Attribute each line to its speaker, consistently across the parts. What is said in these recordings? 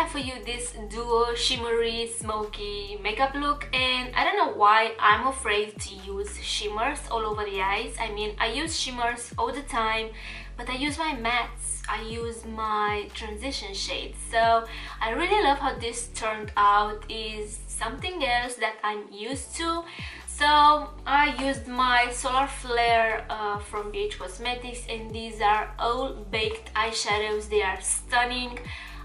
Speaker 1: have for you this duo Shimmery Smokey makeup look, and I don't know why I'm afraid to use shimmers all over the eyes. I mean, I use shimmers all the time, but I use my mattes, I use my transition shades. So I really love how this turned out. Is something else that I'm used to. So I used my Solar Flare from BH Cosmetics, and these are all baked eyeshadows. They are stunning.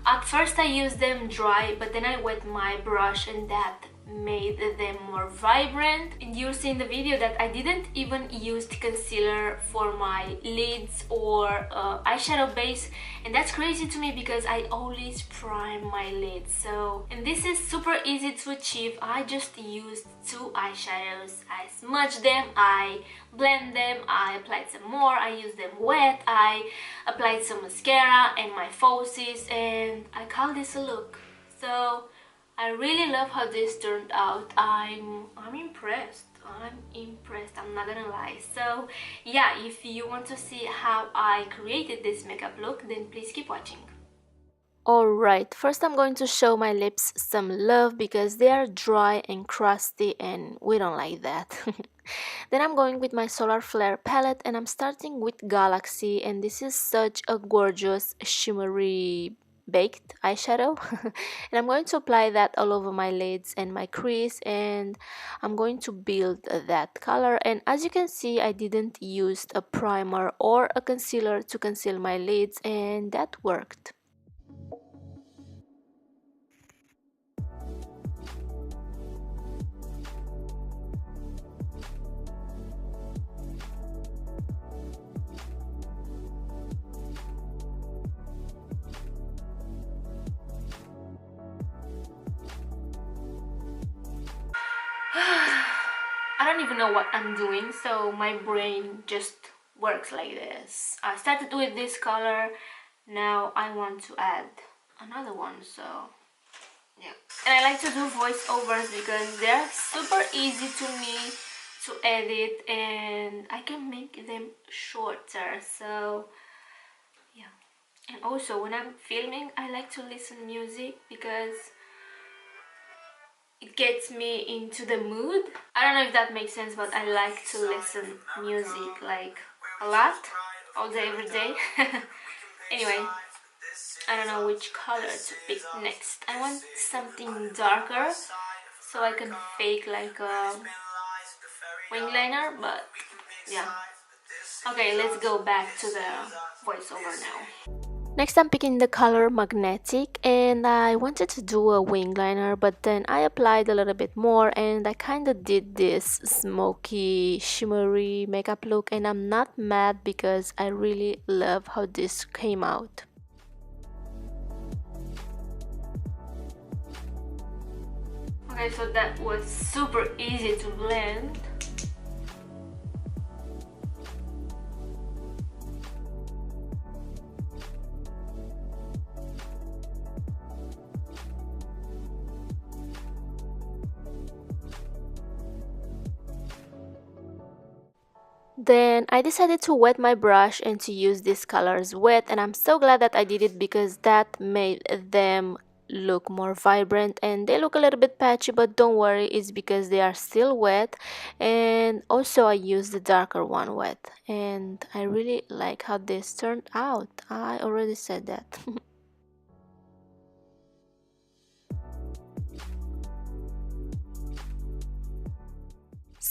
Speaker 1: At first I used them dry, but then I wet my brush and that made them more vibrant. And you'll see in the video that I didn't even use concealer for my lids or eyeshadow base, and that's crazy to me because I always prime my lids. So, and this is super easy to achieve. I just used 2 eyeshadows, I smudged them, I blend them, I applied some more, I used them wet, I applied some mascara and my falsies, and I call this a look. So I really love how this turned out. I'm impressed. I'm not gonna lie. So yeah, if you want to see how I created this makeup look, then please keep watching. Alright, first I'm going to show my lips some love because they are dry and crusty and we don't like that. Then I'm going with my Solar Flare palette and I'm starting with Galaxy, and this is such a gorgeous shimmery baked eyeshadow. And I'm going to apply that all over my lids and my crease, and I'm going to build that color. And as you can see, I didn't use a primer or a concealer to conceal my lids, and that worked. I don't even know what I'm doing, so my brain just works like this. I started with this color, now I want to add another one, so yeah. And I like to do voiceovers because they're super easy to me to edit and I can make them shorter, so yeah. And also when I'm filming, I like to listen music because it gets me into the mood. I don't know if that makes sense, but I like to listen music like a lot, all day, every day. Anyway, I don't know which color to pick next. I want something darker so I can fake like a wing liner, but yeah. Okay, let's go back to the voiceover now. Next I'm picking the color Magnetic, and I wanted to do a wing liner, but then I applied a little bit more and I kind of did this smoky shimmery makeup look, and I'm not mad because I really love how this came out. Okay, so that was super easy to blend. Then I decided to wet my brush and to use these colors wet, and I'm so glad that I did it because that made them look more vibrant. And they look a little bit patchy, but don't worry, it's because they are still wet. And also I used the darker one wet, and I really like how this turned out. I already said that.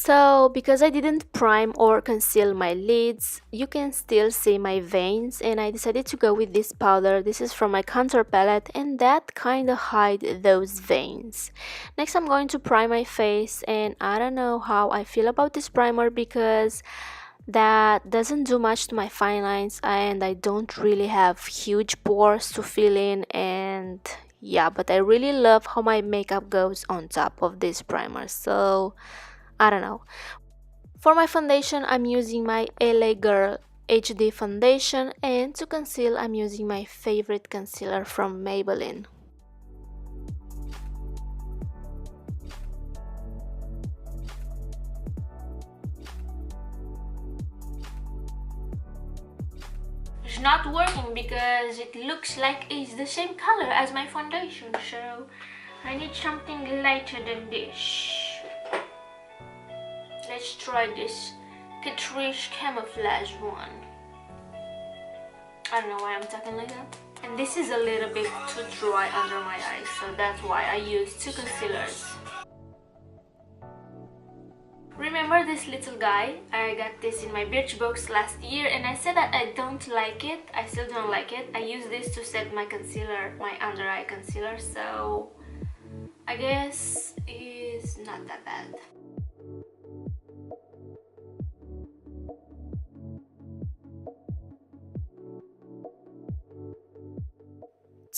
Speaker 1: So, because I didn't prime or conceal my lids, you can still see my veins, and I decided to go with this powder. This is from my contour palette, and that kind of hide those veins. Next I'm going to prime my face, and I don't know how I feel about this primer because that doesn't do much to my fine lines, and I don't really have huge pores to fill in, and yeah, but I really love how my makeup goes on top of this primer, so I don't know. For my foundation, I'm using my LA Girl HD foundation, and to conceal, I'm using my favorite concealer from Maybelline. not working because it looks like it's the same color as my foundation, so I need something lighter than this. Let's try this Catrice camouflage one. I don't know why I'm talking like that. And this is a little bit too dry under my eyes, so that's why I use two concealers. Remember this little guy? I got this in my Birchbox last year and I said that I don't like it. I still don't like it. I use this to set my concealer, my under eye concealer, so I guess it's not that bad.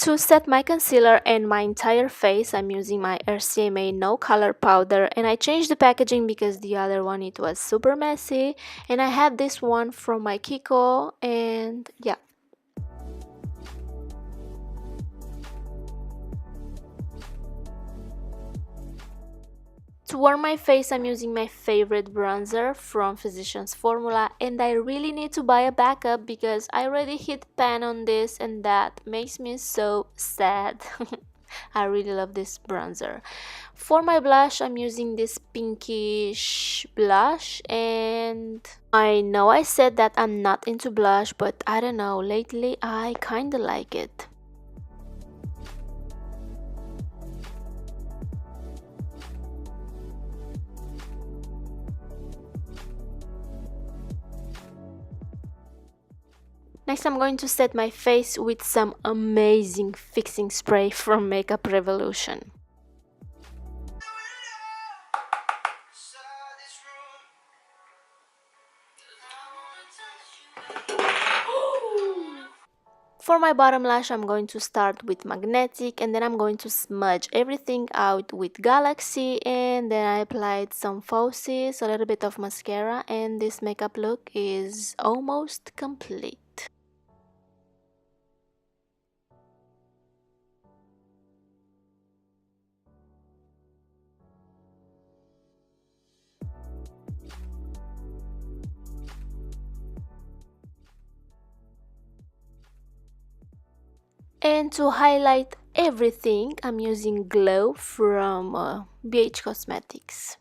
Speaker 1: To set my concealer and my entire face, I'm using my RCMA No Color Powder, and I changed the packaging because the other one, it was super messy, and I had this one from my Kiko, and yeah. To warm my face, I'm using my favorite bronzer from Physicians Formula, and I really need to buy a backup because I already hit pan on this and that makes me so sad. I really love this bronzer. For my blush, I'm using this pinkish blush, and I know I said that I'm not into blush, but I don't know, lately I kinda like it. Next, I'm going to set my face with some amazing fixing spray from Makeup Revolution. For my bottom lash, I'm going to start with Magnetic, and then I'm going to smudge everything out with Galaxy, and then I applied some falsies, a little bit of mascara, and this makeup look is almost complete. And to highlight everything, I'm using Glow from BH Cosmetics.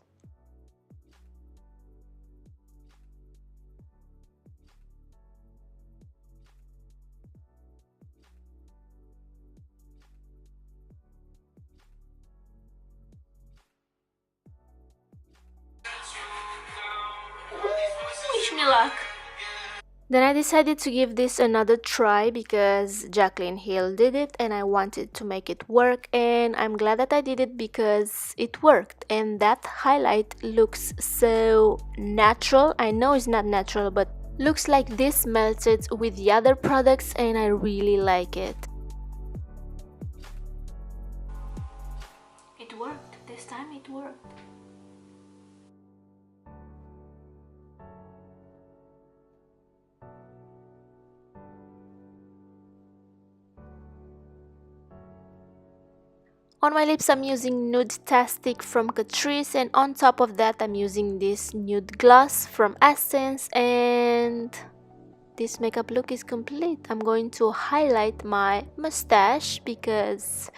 Speaker 1: Wish me luck. Then I decided to give this another try because Jaclyn Hill did it and I wanted to make it work, and I'm glad that I did it because it worked, and that highlight looks so natural. I know it's not natural, but looks like this melted with the other products and I really like it. It worked. This time it worked. On my lips, I'm using Nude Tastic from Catrice, and on top of that, I'm using this nude gloss from Essence, and this makeup look is complete. I'm going to highlight my mustache because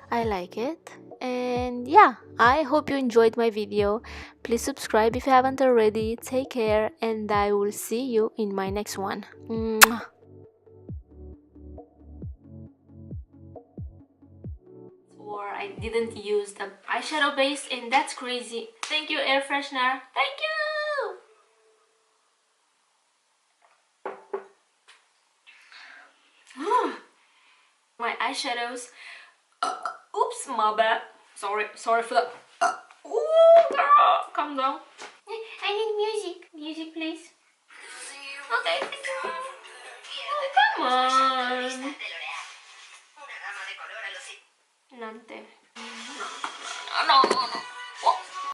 Speaker 1: I like it. And yeah, I hope you enjoyed my video. Please subscribe if you haven't already. Take care, and I will see you in my next one. Mwah. Or I didn't use the eyeshadow base, and that's crazy. Thank you, air freshener. Thank you. My eyeshadows. Oops, my bad. Sorry for that. Ooh, girl, calm down. I need music.